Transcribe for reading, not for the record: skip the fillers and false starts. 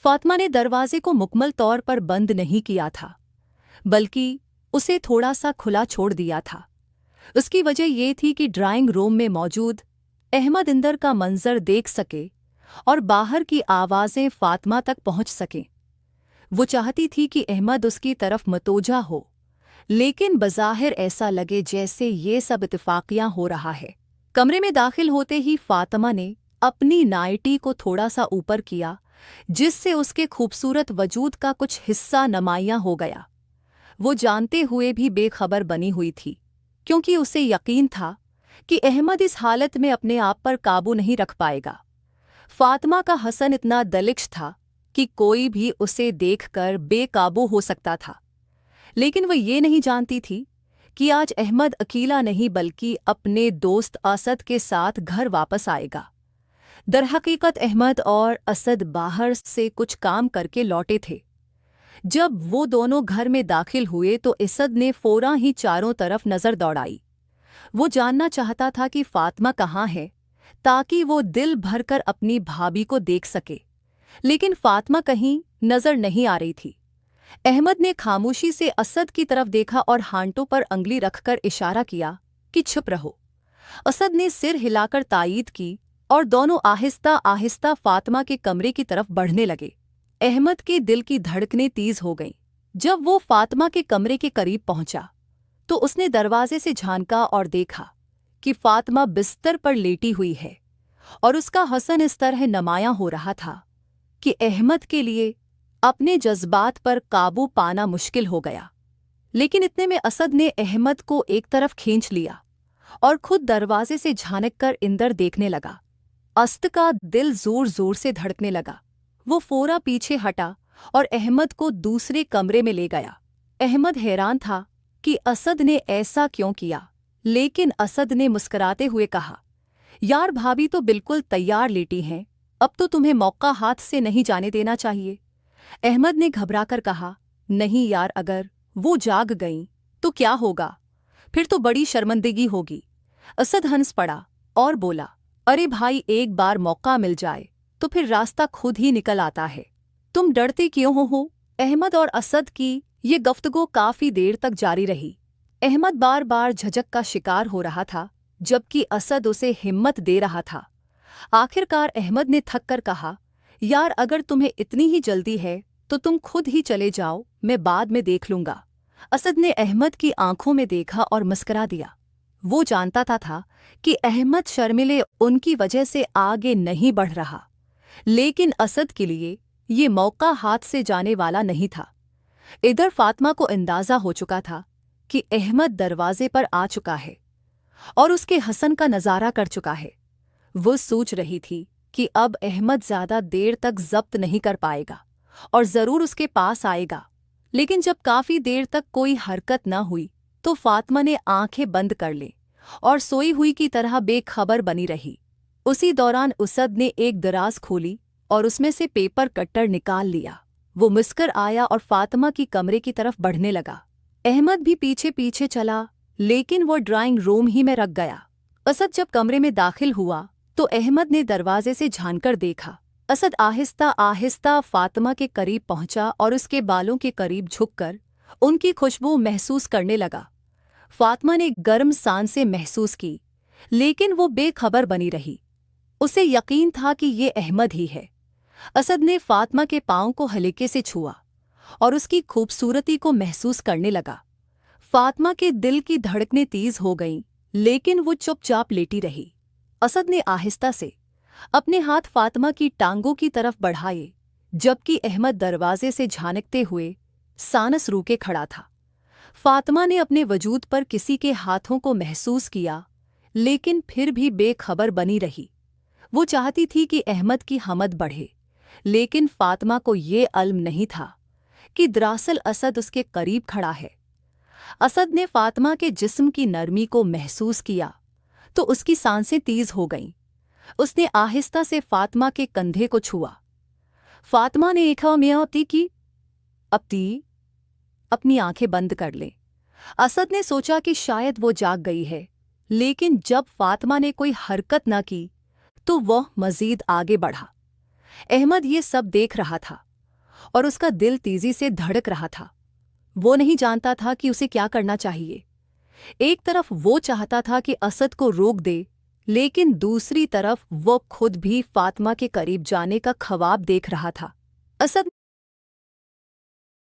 फातिमा ने दरवाजे को मुकम्मल तौर पर बंद नहीं किया था, बल्कि उसे थोड़ा सा खुला छोड़ दिया था। उसकी वजह ये थी कि ड्राइंग रूम में मौजूद अहमद अंदर का मंजर देख सके और बाहर की आवाज़ें फातिमा तक पहुंच सकें। वो चाहती थी कि अहमद उसकी तरफ मतवज्जा हो, लेकिन बज़ाहिर ऐसा लगे जैसे ये सब इत्तेफाकियां हो रहा है। कमरे में दाखिल होते ही फातिमा ने अपनी नाइटी को थोड़ा सा ऊपर किया, जिससे उसके खूबसूरत वजूद का कुछ हिस्सा नुमायां हो गया। वो जानते हुए भी बेखबर बनी हुई थी, क्योंकि उसे यकीन था कि अहमद इस हालत में अपने आप पर काबू नहीं रख पाएगा। फातिमा का हसन इतना दलिक्श था कि कोई भी उसे देखकर बेकाबू हो सकता था, लेकिन वह ये नहीं जानती थी कि आज अहमद अकेला नहीं बल्कि अपने दोस्त असद के साथ घर वापस आएगा। दरहकीकत अहमद और असद बाहर से कुछ काम करके लौटे थे। जब वो दोनों घर में दाखिल हुए तो असद ने फौरन ही चारों तरफ नज़र दौड़ाई। वो जानना चाहता था कि फातिमा कहाँ है, ताकि वो दिल भरकर अपनी भाभी को देख सके, लेकिन फातिमा कहीं नज़र नहीं आ रही थी। अहमद ने खामोशी से असद की तरफ देखा और हांटों पर अंगली रखकर इशारा किया कि चुप रहो। असद ने सिर हिलाकर तायीद की और दोनों आहिस्ता आहिस्ता फातिमा के कमरे की तरफ बढ़ने लगे। अहमद के दिल की धड़कनें तेज हो गईं। जब वो फातिमा के कमरे के करीब पहुंचा तो उसने दरवाजे से झांका और देखा कि फातिमा बिस्तर पर लेटी हुई है और उसका हसन इस तरह नुमायां हो रहा था कि अहमद के लिए अपने जज्बात पर काबू पाना मुश्किल हो गया। लेकिन इतने में असद ने अहमद को एक तरफ खींच लिया और खुद दरवाजे से झांक कर अंदर देखने लगा। असद का दिल जोर जोर से धड़कने लगा। वो फौरा पीछे हटा और अहमद को दूसरे कमरे में ले गया। अहमद हैरान था कि असद ने ऐसा क्यों किया, लेकिन असद ने मुस्कुराते हुए कहा, यार भाभी तो बिल्कुल तैयार लेटी हैं, अब तो तुम्हें मौका हाथ से नहीं जाने देना चाहिए। अहमद ने घबराकर कहा, नहीं यार, अगर वो जाग गईं तो क्या होगा, फिर तो बड़ी शर्मिंदगी होगी। असद हंस पड़ा और बोला, अरे भाई, एक बार मौका मिल जाए तो फिर रास्ता खुद ही निकल आता है, तुम डरते क्यों हो? अहमद और असद की ये गुफ्तगू काफी देर तक जारी रही। अहमद बार बार झिझक का शिकार हो रहा था, जबकि असद उसे हिम्मत दे रहा था। आखिरकार अहमद ने थक कर कहा, यार अगर तुम्हें इतनी ही जल्दी है तो तुम खुद ही चले जाओ, मैं बाद में देख लूंगा। असद ने अहमद की आंखों में देखा और मुस्करा दिया। वो जानता था कि अहमद शर्मिले उनकी वजह से आगे नहीं बढ़ रहा, लेकिन असद के लिए ये मौका हाथ से जाने वाला नहीं था। इधर फातिमा को अंदाजा हो चुका था कि अहमद दरवाजे पर आ चुका है और उसके हसन का नज़ारा कर चुका है। वो सोच रही थी कि अब अहमद ज़्यादा देर तक जब्त नहीं कर पाएगा और ज़रूर उसके पास आएगा। लेकिन जब काफ़ी देर तक कोई हरकत न हुई तो फातिमा ने आंखें बंद कर ली और सोई हुई की तरह बेखबर बनी रही। उसी दौरान असद ने एक दराज खोली और उसमें से पेपर कटर निकाल लिया। वो मुस्कुर आया और फातिमा की कमरे की तरफ बढ़ने लगा। अहमद भी पीछे पीछे चला, लेकिन वो ड्राइंग रूम ही में रख गया। असद जब कमरे में दाखिल हुआ तो अहमद ने दरवाजे से झांककर देखा। असद आहिस्ता आहिस्ता फातिमा के करीब पहुंचा और उसके बालों के करीब झुककर उनकी खुशबू महसूस करने लगा। फातिमा ने गर्म सांसें महसूस की, लेकिन वो बेखबर बनी रही। उसे यकीन था कि ये अहमद ही है। असद ने फातिमा के पाँव को हल्के से छुआ और उसकी खूबसूरती को महसूस करने लगा। फातिमा के दिल की धड़कनें तेज हो गईं, लेकिन वो चुपचाप लेटी रही। असद ने आहिस्ता से अपने हाथ फातिमा की टांगों की तरफ बढ़ाए, जबकि अहमद दरवाजे से झांकते हुए सानस रूके खड़ा था। फातिमा ने अपने वजूद पर किसी के हाथों को महसूस किया, लेकिन फिर भी बेखबर बनी रही। वो चाहती थी कि अहमद की हमत बढ़े, लेकिन फातिमा को ये इल्म नहीं था कि दरअसल असद उसके करीब खड़ा है। असद ने फातिमा के जिस्म की नरमी को महसूस किया तो उसकी सांसें तेज हो गईं। उसने आहिस्ता से फातिमा के कंधे को छुआ। फातिमा ने एक म्याती की, अपनी आंखें बंद कर लें। असद ने सोचा कि शायद वो जाग गई है, लेकिन जब फातिमा ने कोई हरकत न की तो वह मजीद आगे बढ़ा। अहमद ये सब देख रहा था और उसका दिल तेजी से धड़क रहा था। वो नहीं जानता था कि उसे क्या करना चाहिए। एक तरफ वो चाहता था कि असद को रोक दे, लेकिन दूसरी तरफ वो खुद भी फातिमा के करीब जाने का ख्वाब देख रहा था। असद